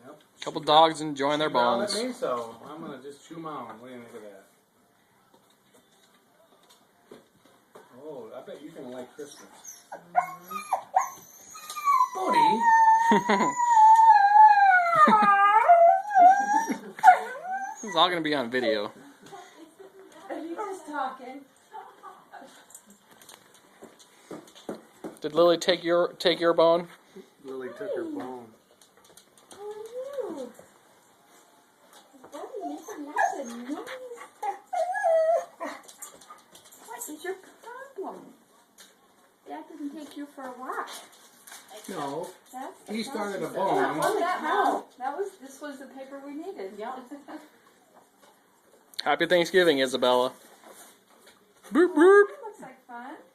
Yep. Couple dogs enjoying their She growled bones. at me, so I'm gonna just chew my own. What do you think of that? Oh, I bet you're gonna like Christmas. Bodie. This is all gonna be on video. He's just talking. Did Lily take your bone? Lily took her bone. Oh, Buddy, making lots of noise. What is your problem? Dad didn't take you for a walk. No, That's he started a Oh, bone. this was the paper we needed. Yeah. Happy Thanksgiving, Isabella. Boop boop. Looks like fun.